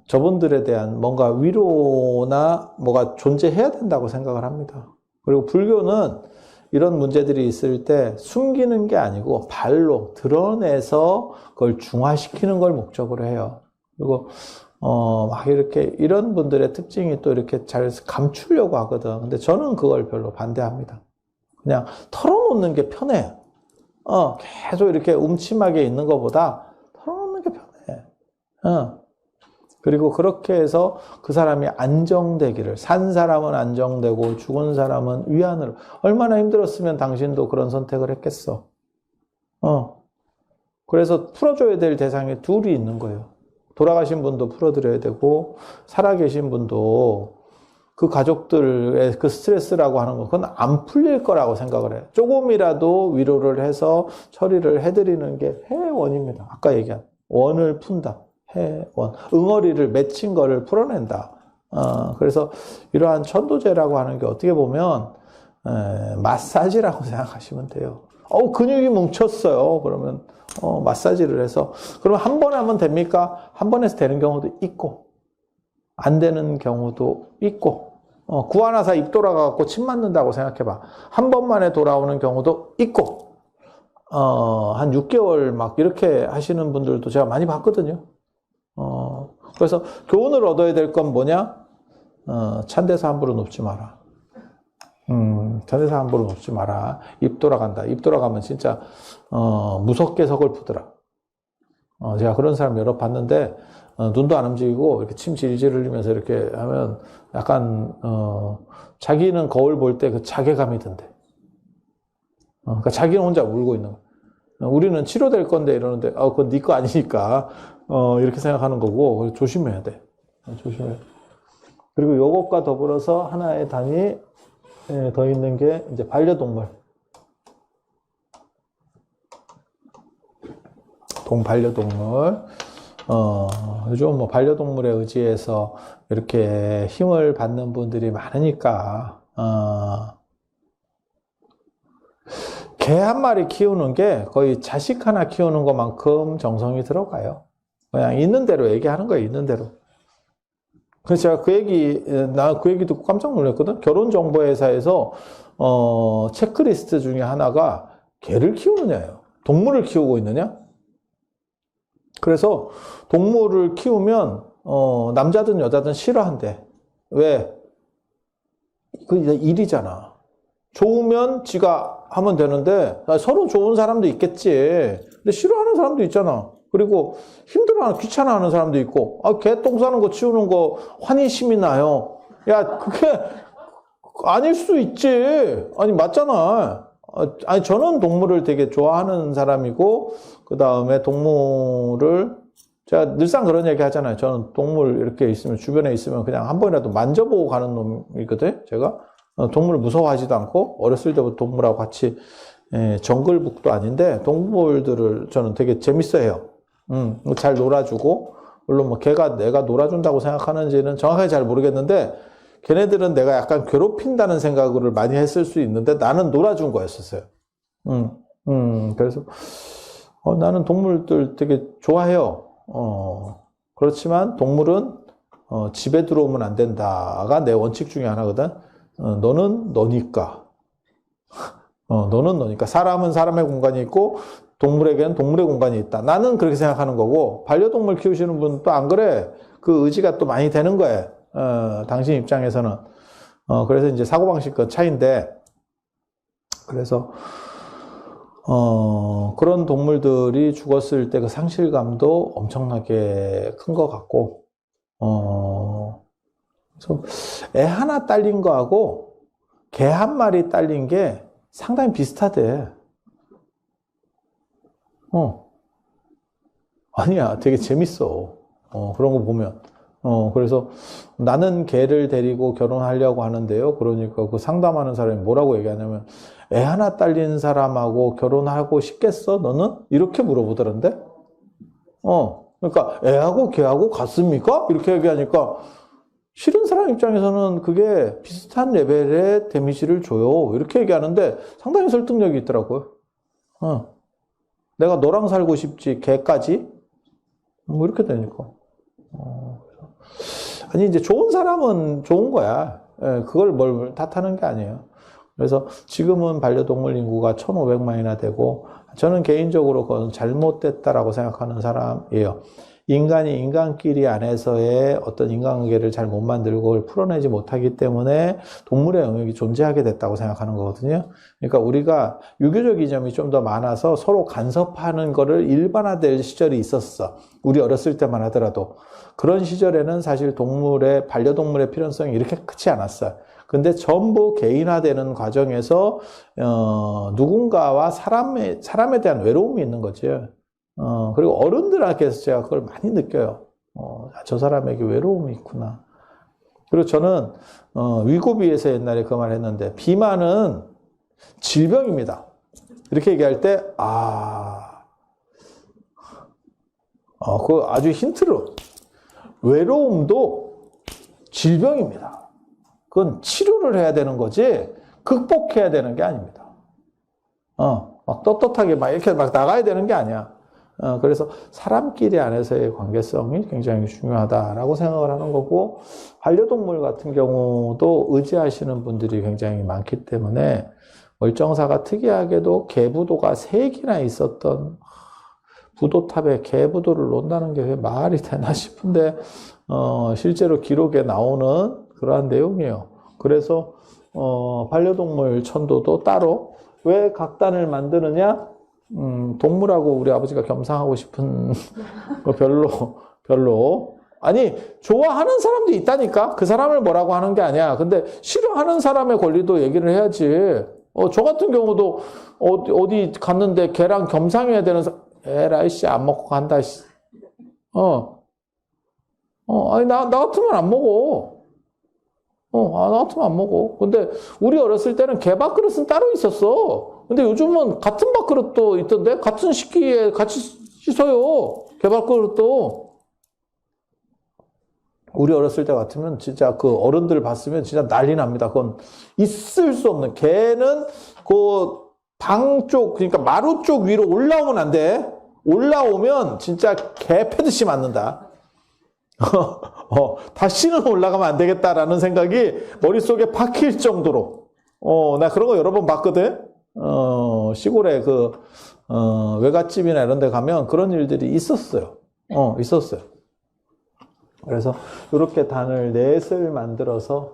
저분들에 대한 뭔가 위로나 뭐가 존재해야 된다고 생각을 합니다. 그리고 불교는 이런 문제들이 있을 때 숨기는 게 아니고 발로 드러내서 그걸 중화시키는 걸 목적으로 해요. 그리고 막 이렇게 이런 분들의 특징이 또 이렇게 잘 감추려고 하거든. 근데 저는 그걸 별로 반대합니다. 그냥 털어놓는 게 편해. 계속 이렇게 움침하게 있는 것보다 털어놓는 게 편해. 그리고 그렇게 해서 그 사람이 안정되기를, 산 사람은 안정되고 죽은 사람은 위안을, 얼마나 힘들었으면 당신도 그런 선택을 했겠어. 그래서 풀어줘야 될 대상이 둘이 있는 거예요. 돌아가신 분도 풀어드려야 되고 살아계신 분도 그 가족들의 그 스트레스라고 하는 건 그건 안 풀릴 거라고 생각을 해요. 조금이라도 위로를 해서 처리를 해드리는 게 해원입니다. 아까 얘기한 원을 푼다. 해원. 응어리를 맺힌 거를 풀어낸다. 그래서 이러한 천도제라고 하는 게 어떻게 보면 마사지라고 생각하시면 돼요. 근육이 뭉쳤어요. 그러면 마사지를 해서 그러면 한 번 하면 됩니까? 한 번 해서 되는 경우도 있고 안 되는 경우도 있고 구하나사 입 돌아가고 침 맞는다고 생각해봐. 한 번만에 돌아오는 경우도 있고 한 6개월 막 이렇게 하시는 분들도 제가 많이 봤거든요. 그래서 교훈을 얻어야 될 건 뭐냐? 찬데서 함부로 눕지 마라. 찬데서 함부로 눕지 마라. 입 돌아간다. 입 돌아가면 진짜 무섭게 서글프더라. 제가 그런 사람 여러 봤는데 눈도 안 움직이고 이렇게 침 질질 흘리면서 이렇게 하면 약간 자기는 거울 볼 때 그 자괴감이 든대. 그러니까 자기는 혼자 울고 있는 거야. 우리는 치료될 건데 이러는데 그건 네 거 아니니까 이렇게 생각하는 거고 조심해야 돼. 조심해. 그리고 요것과 더불어서 하나의 단위 더 있는 게 이제 반려동물. 반려동물. 요즘 뭐 반려동물에 의지해서 이렇게 힘을 받는 분들이 많으니까 개 한 마리 키우는 게 거의 자식 하나 키우는 것만큼 정성이 들어가요. 그냥 있는 대로 얘기하는 거예요. 있는 대로. 그래서 제가 나 그 얘기 듣고 깜짝 놀랐거든. 결혼정보회사에서 체크리스트 중에 하나가 개를 키우느냐예요. 동물을 키우고 있느냐? 그래서 동물을 키우면 남자든 여자든 싫어한대. 왜? 그 일이잖아. 좋으면 지가 하면 되는데 서로 좋은 사람도 있겠지. 근데 싫어하는 사람도 있잖아. 그리고 힘들어하는, 귀찮아하는 사람도 있고, 개 똥 싸는 거 치우는 거 환희심이 나요. 야, 그게 아닐 수 있지. 아니, 맞잖아. 아니, 저는 동물을 되게 좋아하는 사람이고, 그 다음에 동물을, 제가 늘상 그런 얘기 하잖아요. 저는 동물 이렇게 있으면, 주변에 있으면 그냥 한 번이라도 만져보고 가는 놈이거든, 제가. 동물 무서워하지도 않고, 어렸을 때부터 동물하고 같이, 정글북도 아닌데, 동물들을 저는 되게 재밌어 해요. 잘 놀아주고, 물론 뭐 걔가 내가 놀아준다고 생각하는지는 정확하게 잘 모르겠는데, 걔네들은 내가 약간 괴롭힌다는 생각을 많이 했을 수 있는데, 나는 놀아준 거였었어요. 그래서 나는 동물들 되게 좋아해요. 그렇지만 동물은 집에 들어오면 안 된다가 내 원칙 중에 하나거든. 너는 너니까. 너는 너니까. 사람은 사람의 공간이 있고 동물에게는 동물의 공간이 있다. 나는 그렇게 생각하는 거고, 반려동물 키우시는 분은 또 안 그래. 그 의지가 또 많이 되는 거예요. 당신 입장에서는. 그래서 이제 사고방식 그 차이인데, 그래서 그런 동물들이 죽었을 때 그 상실감도 엄청나게 큰 것 같고, 그래서 애 하나 딸린 거하고 개 한 마리 딸린 게 상당히 비슷하대. 아니야, 되게 재밌어. 그런 거 보면. 그래서 나는 개를 데리고 결혼하려고 하는데요. 그러니까 그 상담하는 사람이 뭐라고 얘기하냐면, 애 하나 딸린 사람하고 결혼하고 싶겠어? 너는? 이렇게 물어보더란데? 그러니까 애하고 개하고 같습니까? 이렇게 얘기하니까 싫은 사람 입장에서는 그게 비슷한 레벨의 데미지를 줘요. 이렇게 얘기하는데 상당히 설득력이 있더라고요. 내가 너랑 살고 싶지, 개까지? 뭐 이렇게 되니까. 아니, 이제 좋은 사람은 좋은 거야. 그걸 뭘 탓하는 게 아니에요. 그래서 지금은 반려동물 인구가 1,500만이나 되고, 저는 개인적으로 그건 잘못됐다라고 생각하는 사람이에요. 인간이 인간끼리 안에서의 어떤 인간관계를 잘 못 만들고 그걸 풀어내지 못하기 때문에 동물의 영역이 존재하게 됐다고 생각하는 거거든요. 그러니까 우리가 유교적 이념이 좀 더 많아서 서로 간섭하는 거를 일반화될 시절이 있었어. 우리 어렸을 때만 하더라도. 그런 시절에는 사실 반려동물의 필요성이 이렇게 크지 않았어요. 근데 전부 개인화되는 과정에서, 누군가와 사람에 대한 외로움이 있는 거죠. 그리고 어른들에게서 제가 그걸 많이 느껴요. 저 사람에게 외로움이 있구나. 그리고 저는, 위고비에서 옛날에 그 말 했는데, 비만은 질병입니다. 이렇게 얘기할 때, 그 아주 힌트로, 외로움도 질병입니다. 그건 치료를 해야 되는 거지, 극복해야 되는 게 아닙니다. 막 떳떳하게 막 이렇게 막 나가야 되는 게 아니야. 그래서 사람끼리 안에서의 관계성이 굉장히 중요하다라고 생각을 하는 거고, 반려동물 같은 경우도 의지하시는 분들이 굉장히 많기 때문에, 월정사가 특이하게도 개부도가 3개나 있었던 부도탑에 개부도를 놓는다는 게 말이 되나 싶은데, 실제로 기록에 나오는 그러한 내용이에요. 그래서, 반려동물 천도도 따로, 왜 각단을 만드느냐? 동물하고 우리 아버지가 겸상하고 싶은 거 별로. 아니, 좋아하는 사람도 있다니까? 그 사람을 뭐라고 하는 게 아니야. 근데 싫어하는 사람의 권리도 얘기를 해야지. 저 같은 경우도 어디 갔는데 걔랑 겸상해야 되는 에라이 씨, 안 먹고 간다, 씨. 아니, 나 같으면 안 먹어. 나 같으면 안 먹어. 근데 우리 어렸을 때는 개 밥그릇은 따로 있었어. 근데 요즘은 같은 밥그릇도 있던데? 같은 식기에 같이 씻어요. 개 밥그릇도. 우리 어렸을 때 같으면 진짜 그 어른들 봤으면 진짜 난리 납니다. 그건 있을 수 없는. 개는 그 방 쪽, 그러니까 마루 쪽 위로 올라오면 안 돼. 올라오면 진짜 개 패듯이 맞는다. 다시는 올라가면 안 되겠다라는 생각이 머릿속에 박힐 정도로. 나 그런 거 여러 번 봤거든. 시골에 외갓집이나 이런 데 가면 그런 일들이 있었어요. 있었어요. 그래서 이렇게 넷을 만들어서,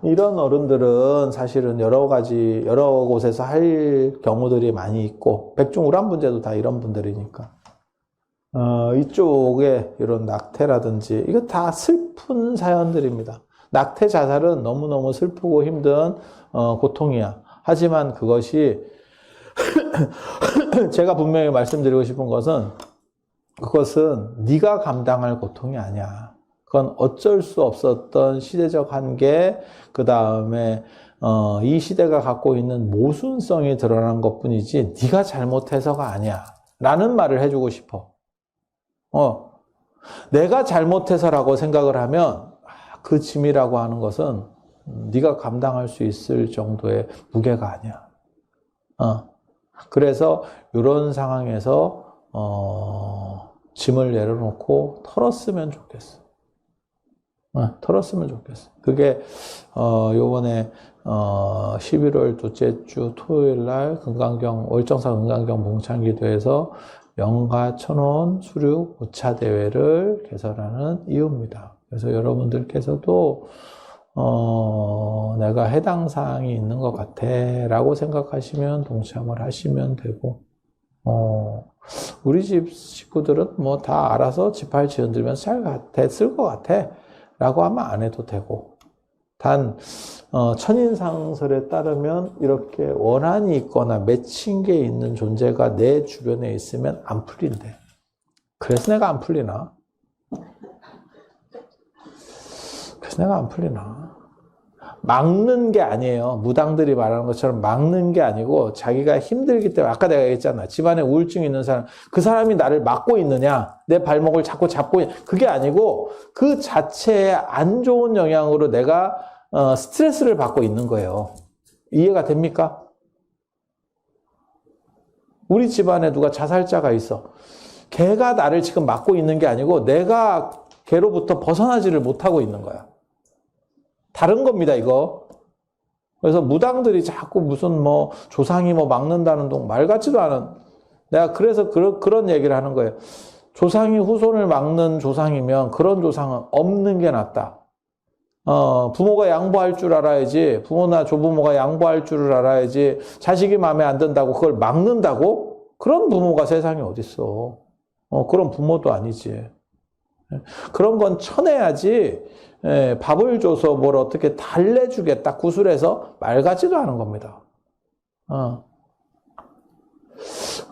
이런 어른들은 사실은 여러 곳에서 할 경우들이 많이 있고, 백중우란 문제도 다 이런 분들이니까. 이쪽에 이런 낙태라든지, 이거 다 슬픈 사연들입니다. 낙태 자살은 너무너무 슬프고 힘든, 고통이야. 하지만 그것이, 제가 분명히 말씀드리고 싶은 것은, 그것은 네가 감당할 고통이 아니야. 그건 어쩔 수 없었던 시대적 한계, 그 다음에 이 시대가 갖고 있는 모순성이 드러난 것뿐이지 네가 잘못해서가 아니야. 라는 말을 해주고 싶어. 내가 잘못해서라고 생각을 하면 그 짐이라고 하는 것은 네가 감당할 수 있을 정도의 무게가 아니야. 그래서 이런 상황에서 짐을 내려놓고 털었으면 좋겠어. 털었으면 좋겠어. 그게 요번에 11월 둘째 주 토요일 날 월정사 금강경 몽창기도에서 영가 천원 수륙 5차 대회를 개설하는 이유입니다. 그래서 여러분들께서도 내가 해당 사항이 있는 것 같아 라고 생각하시면 동참을 하시면 되고, 우리 집 식구들은 뭐 다 알아서 지팔 지어들면서 잘 됐을 것 같아 라고 하면 안 해도 되고, 단 천인상설에 따르면 이렇게 원한이 있거나 맺힌 게 있는 존재가 내 주변에 있으면 안 풀린대. 그래서 내가 안 풀리나? 막는 게 아니에요. 무당들이 말하는 것처럼 막는 게 아니고 자기가 힘들기 때문에, 아까 내가 얘기했잖아. 집안에 우울증이 있는 사람, 그 사람이 나를 막고 있느냐, 내 발목을 자꾸 잡고 그게 아니고 그 자체에 안 좋은 영향으로 내가 스트레스를 받고 있는 거예요. 이해가 됩니까? 우리 집안에 누가 자살자가 있어. 걔가 나를 지금 막고 있는 게 아니고 내가 걔로부터 벗어나지를 못하고 있는 거야. 다른 겁니다, 이거. 그래서 무당들이 자꾸 무슨 조상이 막는다는 말 같지도 않은, 내가 그래서 그런 얘기를 하는 거예요. 조상이 후손을 막는 조상이면 그런 조상은 없는 게 낫다. 부모가 양보할 줄 알아야지, 부모나 조부모가 양보할 줄을 알아야지, 자식이 마음에 안 든다고 그걸 막는다고? 그런 부모가 세상에 어딨어. 그런 부모도 아니지. 그런 건 쳐내야지, 밥을 줘서 뭘 어떻게 달래주겠다, 구슬해서 말 같지도 않은 겁니다.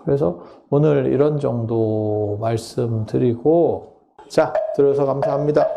그래서 오늘 이런 정도 말씀드리고, 자, 들어서 감사합니다.